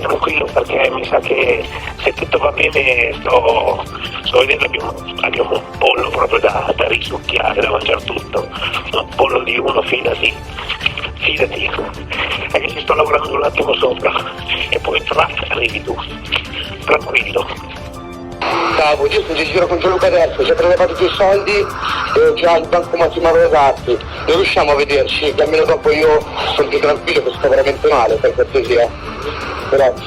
tranquillo perché mi sa che se tutto va bene sto vedendo abbiamo un pollo proprio da risucchiare, da mangiare tutto, un pollo di uno, fidati, è che ci sto lavorando un attimo sopra e poi arrivi tu, tranquillo. Cavo, io sto in giro con Gianluca adesso, ci ha prelevato tutti i soldi e già il bancomat Mauro Gatti, non riusciamo a vederci, che almeno dopo io sono più tranquillo che sto veramente male, per cortesia. Grazie.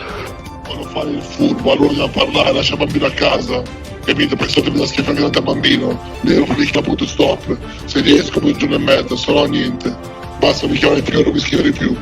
Quando fare il furbo, allora da parlare, lascia il bambino a casa, capito? Poi sotto mi da schifo anche da bambino, nero clicca punto stop, se riesco per un giorno e mezzo, se no niente, basta mi chiamare più, non mi scrivere più.